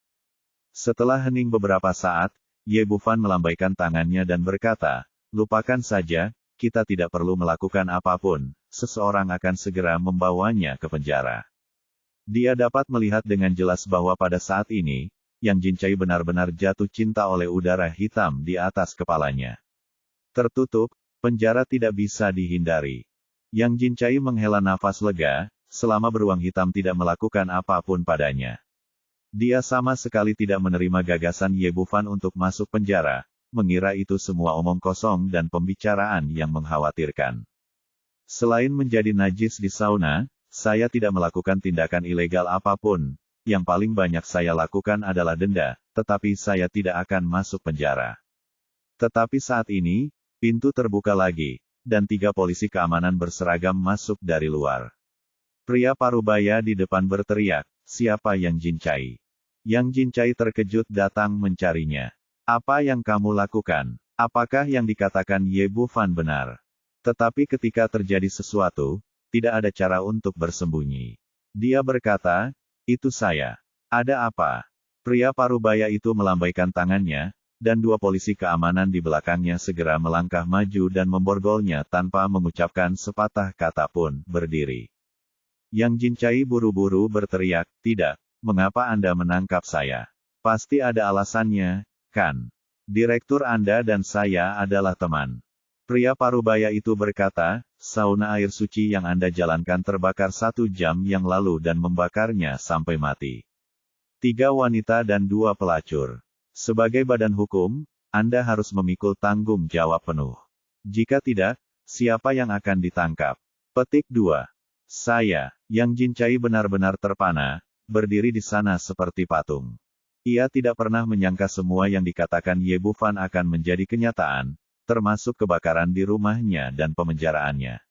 Setelah hening beberapa saat, Ye Bufan melambaikan tangannya dan berkata, "Lupakan saja, kita tidak perlu melakukan apapun, seseorang akan segera membawanya ke penjara." Dia dapat melihat dengan jelas bahwa pada saat ini, Yang Jincai benar-benar jatuh cinta oleh udara hitam di atas kepalanya. Tertutup, penjara tidak bisa dihindari. Yang Jincai menghela nafas lega, selama beruang hitam tidak melakukan apapun padanya. Dia sama sekali tidak menerima gagasan Ye Bufan untuk masuk penjara, mengira itu semua omong kosong dan pembicaraan yang mengkhawatirkan. "Selain menjadi najis di sauna, saya tidak melakukan tindakan ilegal apapun. Yang paling banyak saya lakukan adalah denda, tetapi saya tidak akan masuk penjara." Tetapi saat ini, pintu terbuka lagi, dan 3 polisi keamanan berseragam masuk dari luar. Pria parubaya di depan berteriak, "Siapa Yang Jincai?" Yang Jincai terkejut datang mencarinya. "Apa yang kamu lakukan? Apakah yang dikatakan Ye Bufan benar?" Tetapi ketika terjadi sesuatu, tidak ada cara untuk bersembunyi. Dia berkata, "Itu saya. Ada apa?" Pria parubaya itu melambaikan tangannya, dan 2 polisi keamanan di belakangnya segera melangkah maju dan memborgolnya tanpa mengucapkan sepatah kata pun, berdiri. Yang Jincai buru-buru berteriak, "Tidak, mengapa Anda menangkap saya? Pasti ada alasannya, kan? Direktur Anda dan saya adalah teman." Pria parubaya itu berkata, "Sauna air suci yang Anda jalankan terbakar 1 jam yang lalu dan membakarnya sampai mati. 3 wanita dan 2 pelacur. Sebagai badan hukum, Anda harus memikul tanggung jawab penuh. Jika tidak, siapa yang akan ditangkap?" Petik 2. Saya, Yang Jincai benar-benar terpana, berdiri di sana seperti patung. Ia tidak pernah menyangka semua yang dikatakan Ye Bufan akan menjadi kenyataan, termasuk kebakaran di rumahnya dan pemenjaraannya.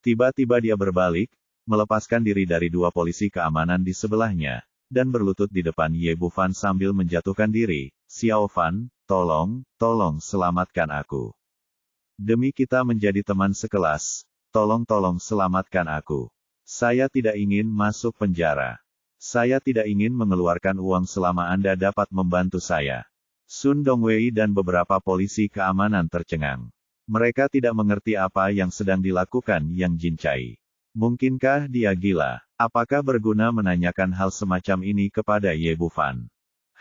Tiba-tiba dia berbalik, melepaskan diri dari 2 polisi keamanan di sebelahnya, dan berlutut di depan Ye Bufan sambil menjatuhkan diri, "Xiao Fan, tolong selamatkan aku. Demi kita menjadi teman sekelas, tolong selamatkan aku. Saya tidak ingin masuk penjara. Saya tidak ingin mengeluarkan uang selama Anda dapat membantu saya." Sun Dongwei dan beberapa polisi keamanan tercengang. Mereka tidak mengerti apa yang sedang dilakukan Yang Jincai. Mungkinkah dia gila? Apakah berguna menanyakan hal semacam ini kepada Ye Bufan?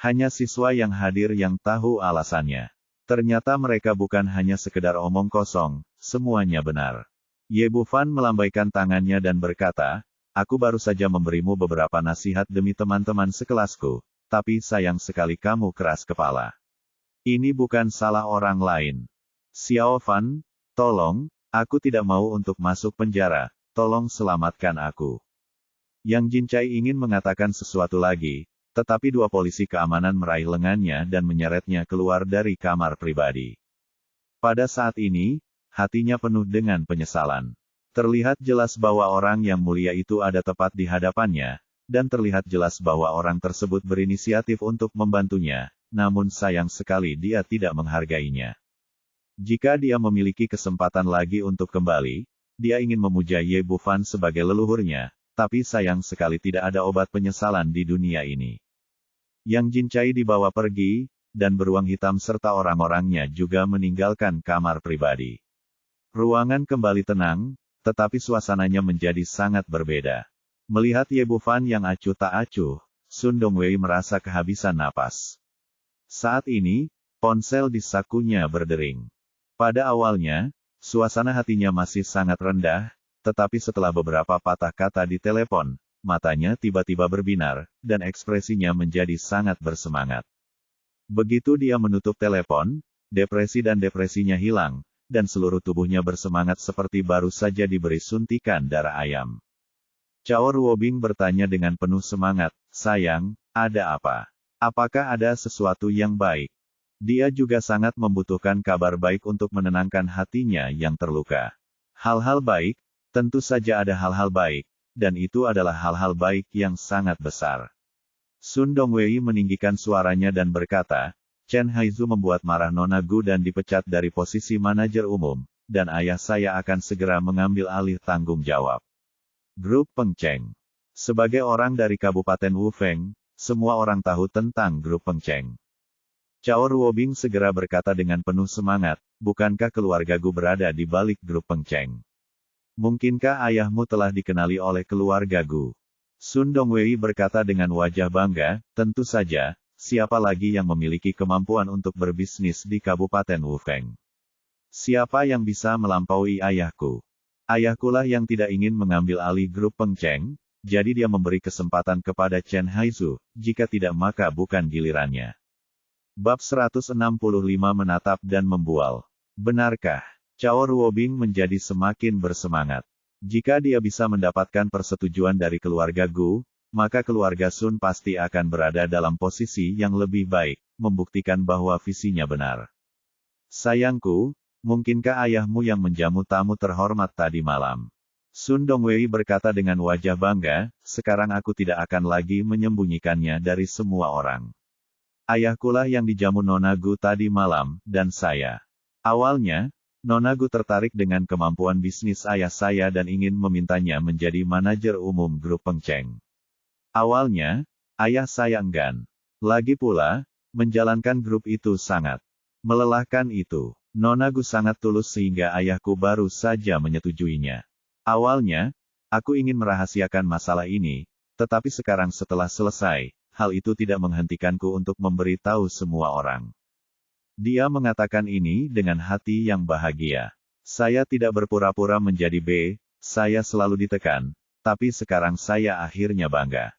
Hanya siswa yang hadir yang tahu alasannya. Ternyata mereka bukan hanya sekedar omong kosong, semuanya benar. Ye Bufan melambaikan tangannya dan berkata, "Aku baru saja memberimu beberapa nasihat demi teman-teman sekelasku, tapi sayang sekali kamu keras kepala. Ini bukan salah orang lain. Xiao Fan, tolong, aku tidak mau untuk masuk penjara, tolong selamatkan aku. Yang Jincai ingin mengatakan sesuatu lagi, tetapi dua polisi keamanan meraih lengannya dan menyeretnya keluar dari kamar pribadi. Pada saat ini, hatinya penuh dengan penyesalan. Terlihat jelas bahwa orang yang mulia itu ada tepat di hadapannya, dan terlihat jelas bahwa orang tersebut berinisiatif untuk membantunya, namun sayang sekali dia tidak menghargainya. Jika dia memiliki kesempatan lagi untuk kembali, dia ingin memuja Ye Bufan sebagai leluhurnya, tapi sayang sekali tidak ada obat penyesalan di dunia ini. Yang Jincai dibawa pergi, dan beruang hitam serta orang-orangnya juga meninggalkan kamar pribadi. Ruangan kembali tenang, tetapi suasananya menjadi sangat berbeda. Melihat Ye Bufan yang acuh tak acuh, Sun Dongwei merasa kehabisan napas. Saat ini, ponsel di sakunya berdering. Pada awalnya, suasana hatinya masih sangat rendah, tetapi setelah beberapa patah kata di telepon, matanya tiba-tiba berbinar, dan ekspresinya menjadi sangat bersemangat. Begitu dia menutup telepon, depresi dan depresinya hilang, dan seluruh tubuhnya bersemangat seperti baru saja diberi suntikan darah ayam. Cao Ruobing bertanya dengan penuh semangat, "Sayang, ada apa? Apakah ada sesuatu yang baik?" Dia juga sangat membutuhkan kabar baik untuk menenangkan hatinya yang terluka. Hal-hal baik, tentu saja ada hal-hal baik, dan itu adalah hal-hal baik yang sangat besar. Sun Dongwei meninggikan suaranya dan berkata, "Chen Haizu membuat marah Nona Gu dan dipecat dari posisi manajer umum, dan ayah saya akan segera mengambil alih tanggung jawab." Grup Pengceng. Sebagai orang dari Kabupaten Wufeng, semua orang tahu tentang Grup Pengceng. Cao Ruobing segera berkata dengan penuh semangat, "Bukankah keluarga Gu berada di balik Grup Pengceng? Mungkinkah ayahmu telah dikenali oleh keluarga Gu?" Sun Dongwei berkata dengan wajah bangga, "Tentu saja, siapa lagi yang memiliki kemampuan untuk berbisnis di Kabupaten Wufeng? Siapa yang bisa melampaui ayahku? Ayahkulah yang tidak ingin mengambil alih Grup Pengceng, jadi dia memberi kesempatan kepada Chen Haizu, jika tidak maka bukan gilirannya." Bab 165 menatap dan membual. Benarkah? Cao Ruobing menjadi semakin bersemangat. Jika dia bisa mendapatkan persetujuan dari keluarga Gu, maka keluarga Sun pasti akan berada dalam posisi yang lebih baik, membuktikan bahwa visinya benar. "Sayangku, mungkinkah ayahmu yang menjamu tamu terhormat tadi malam?" Sun Dongwei berkata dengan wajah bangga, "Sekarang aku tidak akan lagi menyembunyikannya dari semua orang. Ayahkulah yang dijamu Nona Gu tadi malam, dan saya. Awalnya, Nona Gu tertarik dengan kemampuan bisnis ayah saya dan ingin memintanya menjadi manajer umum Grup Pengceng. Awalnya, ayah saya enggan. Lagi pula, menjalankan grup itu sangat melelahkan itu. Nona Gu sangat tulus sehingga ayahku baru saja menyetujuinya. Awalnya, aku ingin merahasiakan masalah ini, tetapi sekarang setelah selesai, hal itu tidak menghentikanku untuk memberitahu semua orang." Dia mengatakan ini dengan hati yang bahagia. "Saya tidak berpura-pura menjadi B, saya selalu ditekan, tapi sekarang saya akhirnya bangga.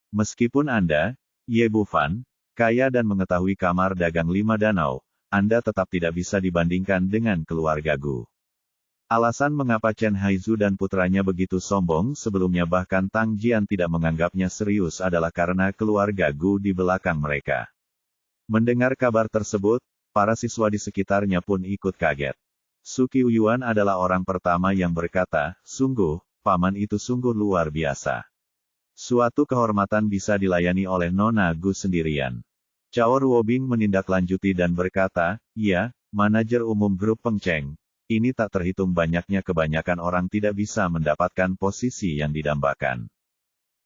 Meskipun Anda, Ye Bufan, kaya dan mengetahui kamar dagang 5 danau, Anda tetap tidak bisa dibandingkan dengan keluarga Gu." Alasan mengapa Chen Haizu dan putranya begitu sombong sebelumnya bahkan Tang Jian tidak menganggapnya serius adalah karena keluarga Gu di belakang mereka. Mendengar kabar tersebut, para siswa di sekitarnya pun ikut kaget. Su Qiuyuan adalah orang pertama yang berkata, "Sungguh, paman itu sungguh luar biasa. Suatu kehormatan bisa dilayani oleh Nona Gu sendirian." Cao Ruobing menindaklanjuti dan berkata, "Ya, manajer umum Grup Pengceng. Ini tak terhitung banyaknya kebanyakan orang tidak bisa mendapatkan posisi yang didambakan."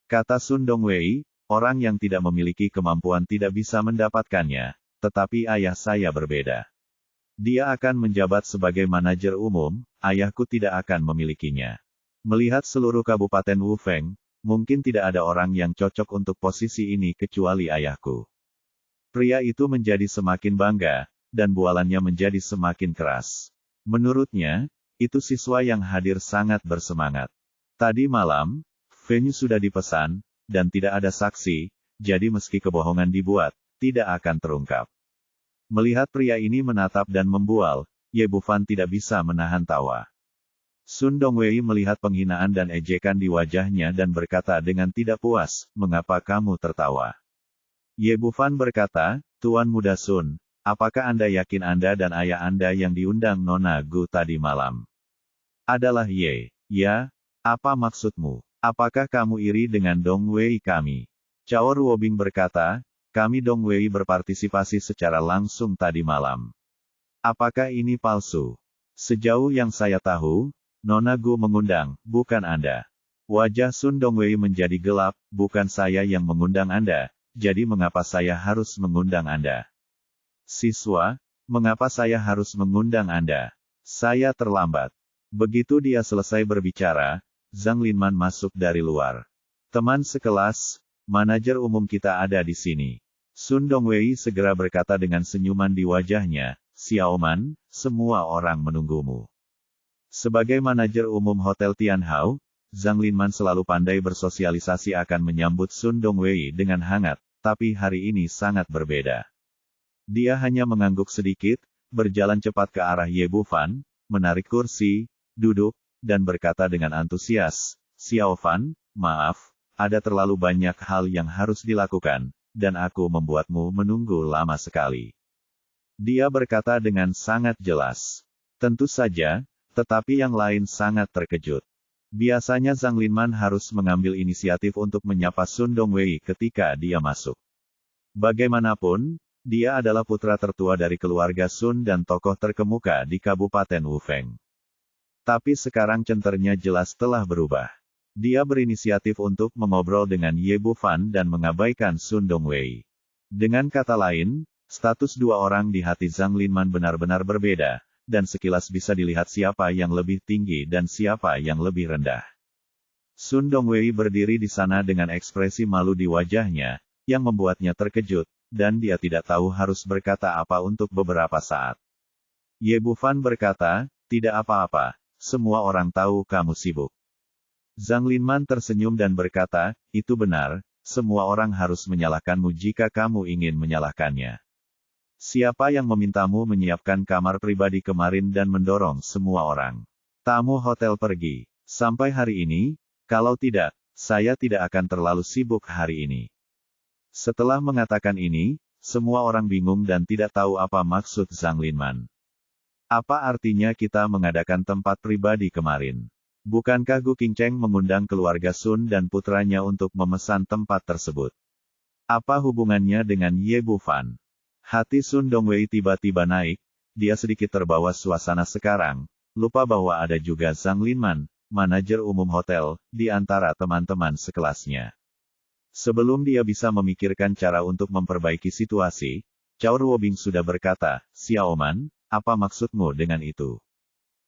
Kata Sun Dongwei, "Orang yang tidak memiliki kemampuan tidak bisa mendapatkannya, tetapi ayah saya berbeda. Dia akan menjabat sebagai manajer umum, ayahku tidak akan memilikinya. Melihat seluruh Kabupaten Wufeng, mungkin tidak ada orang yang cocok untuk posisi ini kecuali ayahku." Pria itu menjadi semakin bangga, dan bualannya menjadi semakin keras. Menurutnya, itu siswa yang hadir sangat bersemangat. Tadi malam, venue sudah dipesan, dan tidak ada saksi, jadi meski kebohongan dibuat, tidak akan terungkap. Melihat pria ini menatap dan membual, Ye Bufan tidak bisa menahan tawa. Sun Dongwei melihat penghinaan dan ejekan di wajahnya dan berkata dengan tidak puas, "Mengapa kamu tertawa?" Ye Bufan berkata, "Tuan Muda Sun, apakah Anda yakin Anda dan ayah Anda yang diundang Nona Gu tadi malam adalah Ye? Ya, apa maksudmu? Apakah kamu iri dengan Dongwei kami?" Cao Ruobing berkata, "Kami Dongwei berpartisipasi secara langsung tadi malam. Apakah ini palsu? Sejauh yang saya tahu, Nona Gu mengundang, bukan Anda." Wajah Sun Dongwei menjadi gelap, "Bukan saya yang mengundang Anda, jadi mengapa saya harus mengundang Anda?" "Siswa, mengapa saya harus mengundang Anda? Saya terlambat." Begitu dia selesai berbicara, Zhang Linman masuk dari luar. "Teman sekelas, manajer umum kita ada di sini." Sun Dongwei segera berkata dengan senyuman di wajahnya, "Xiaoman, semua orang menunggumu." Sebagai manajer umum Hotel Tianhao, Zhang Linman selalu pandai bersosialisasi akan menyambut Sun Dongwei dengan hangat, tapi hari ini sangat berbeda. Dia hanya mengangguk sedikit, berjalan cepat ke arah Ye Bufan, menarik kursi, duduk, dan berkata dengan antusias, "Xiao Fan, maaf, ada terlalu banyak hal yang harus dilakukan, dan aku membuatmu menunggu lama sekali." Dia berkata dengan sangat jelas. Tentu saja, tetapi yang lain sangat terkejut. Biasanya Zhang Linman harus mengambil inisiatif untuk menyapa Sun Dongwei ketika dia masuk. Bagaimanapun, dia adalah putra tertua dari keluarga Sun dan tokoh terkemuka di Kabupaten Wufeng. Tapi sekarang centernya jelas telah berubah. Dia berinisiatif untuk mengobrol dengan Ye Bufan dan mengabaikan Sun Dongwei. Dengan kata lain, status dua orang di hati Zhang Linman benar-benar berbeda, dan sekilas bisa dilihat siapa yang lebih tinggi dan siapa yang lebih rendah. Sun Dongwei berdiri di sana dengan ekspresi malu di wajahnya, yang membuatnya terkejut, dan dia tidak tahu harus berkata apa untuk beberapa saat. Ye Bufan berkata, "Tidak apa-apa, semua orang tahu kamu sibuk." Zhang Linman tersenyum dan berkata, "Itu benar, semua orang harus menyalahkanmu jika kamu ingin menyalahkannya. Siapa yang memintamu menyiapkan kamar pribadi kemarin dan mendorong semua orang tamu hotel pergi? Sampai hari ini, kalau tidak, saya tidak akan terlalu sibuk hari ini." Setelah mengatakan ini, semua orang bingung dan tidak tahu apa maksud Zhang Linman. Apa artinya kita mengadakan tempat pribadi kemarin? Bukankah Gu Qingcheng mengundang keluarga Sun dan putranya untuk memesan tempat tersebut? Apa hubungannya dengan Ye Bufan? Hati Sun Dongwei tiba-tiba naik, dia sedikit terbawa suasana sekarang, lupa bahwa ada juga Zhang Linman, manajer umum hotel, di antara teman-teman sekelasnya. Sebelum dia bisa memikirkan cara untuk memperbaiki situasi, Cao Ruobing sudah berkata, "Xiaoman, apa maksudmu dengan itu?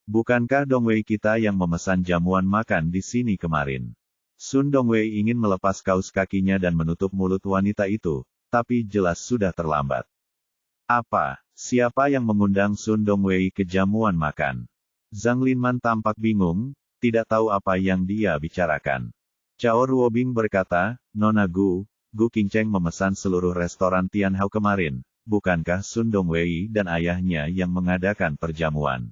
Bukankah Dongwei kita yang memesan jamuan makan di sini kemarin?" Sun Dongwei ingin melepas kaus kakinya dan menutup mulut wanita itu, tapi jelas sudah terlambat. "Apa? Siapa yang mengundang Sun Dongwei ke jamuan makan?" Zhang Linman tampak bingung, tidak tahu apa yang dia bicarakan. Cao Ruobing berkata, "Nona Gu Qingcheng memesan seluruh restoran Tianhao kemarin, bukankah Sun Dongwei dan ayahnya yang mengadakan perjamuan?"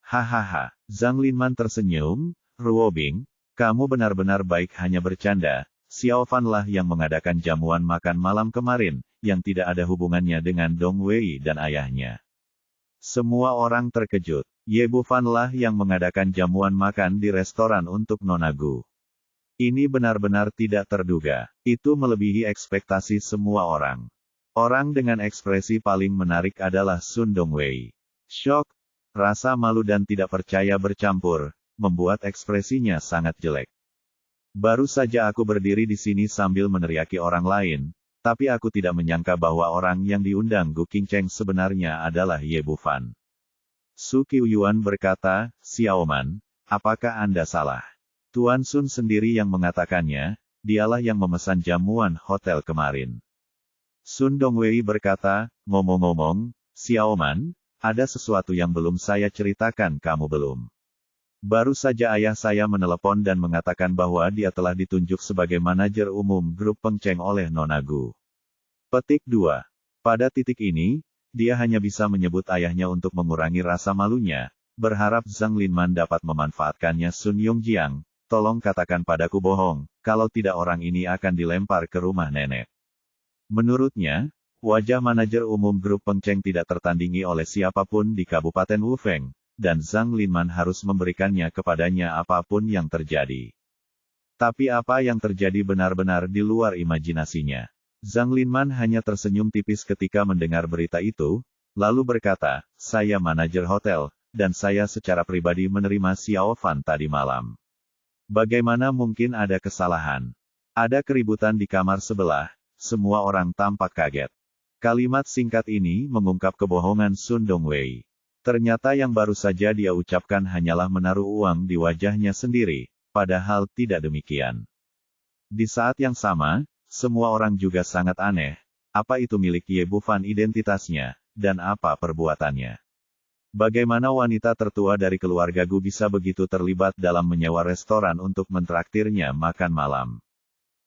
Hahaha, Zhang Linman tersenyum, "Ruobing, kamu benar-benar baik hanya bercanda, Xiao Fan lah yang mengadakan jamuan makan malam kemarin, yang tidak ada hubungannya dengan Dongwei dan ayahnya." Semua orang terkejut. Ye Bufan lah yang mengadakan jamuan makan di restoran untuk Nona Gu. Ini benar-benar tidak terduga. Itu melebihi ekspektasi semua orang. Orang dengan ekspresi paling menarik adalah Sun Dongwei. Syok, rasa malu dan tidak percaya bercampur, membuat ekspresinya sangat jelek. "Baru saja aku berdiri di sini sambil meneriaki orang lain, tapi aku tidak menyangka bahwa orang yang diundang Gu Qingcheng sebenarnya adalah Ye Bufan." Su Qiuyuan berkata, "Xiaoman, apakah Anda salah? Tuan Sun sendiri yang mengatakannya, dialah yang memesan jamuan hotel kemarin." Sun Dongwei berkata, "Ngomong-ngomong, Xiaoman, ada sesuatu yang belum saya ceritakan kamu belum. Baru saja ayah saya menelepon dan mengatakan bahwa dia telah ditunjuk sebagai manajer umum grup Pengcheng oleh Nona Gu." Petik 2. Pada titik ini, dia hanya bisa menyebut ayahnya untuk mengurangi rasa malunya, berharap Zhang Linman dapat memanfaatkannya. Sun Yongjiang, tolong katakan padaku bohong, kalau tidak orang ini akan dilempar ke rumah nenek. Menurutnya, wajah manajer umum grup Pengcheng tidak tertandingi oleh siapapun di Kabupaten Wufeng, dan Zhang Linman harus memberikannya kepadanya apapun yang terjadi. Tapi apa yang terjadi benar-benar di luar imajinasinya. Zhang Linman hanya tersenyum tipis ketika mendengar berita itu, lalu berkata, saya manajer hotel, dan saya secara pribadi menerima Xiao Fan tadi malam. Bagaimana mungkin ada kesalahan? Ada keributan di kamar sebelah, semua orang tampak kaget. Kalimat singkat ini mengungkap kebohongan Sun Dongwei. Ternyata yang baru saja dia ucapkan hanyalah menaruh uang di wajahnya sendiri, padahal tidak demikian. Di saat yang sama, semua orang juga sangat aneh, apa itu milik Ye Bufan identitasnya, dan apa perbuatannya. Bagaimana wanita tertua dari keluarga Gu bisa begitu terlibat dalam menyewa restoran untuk mentraktirnya makan malam.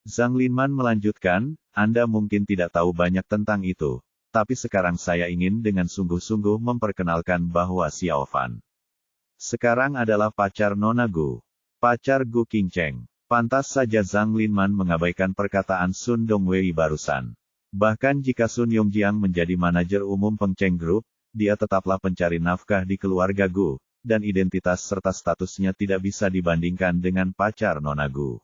Zhang Linman melanjutkan, Anda mungkin tidak tahu banyak tentang itu, tapi sekarang saya ingin dengan sungguh-sungguh memperkenalkan bahwa Xiao Fan sekarang adalah pacar Nona Gu. Pacar Gu Qingcheng. Pantas saja Zhang Linman mengabaikan perkataan Sun Dongwei barusan. Bahkan jika Sun Yongjiang menjadi manajer umum Pengcheng Group, dia tetaplah pencari nafkah di keluarga Gu, dan identitas serta statusnya tidak bisa dibandingkan dengan pacar Nona Gu.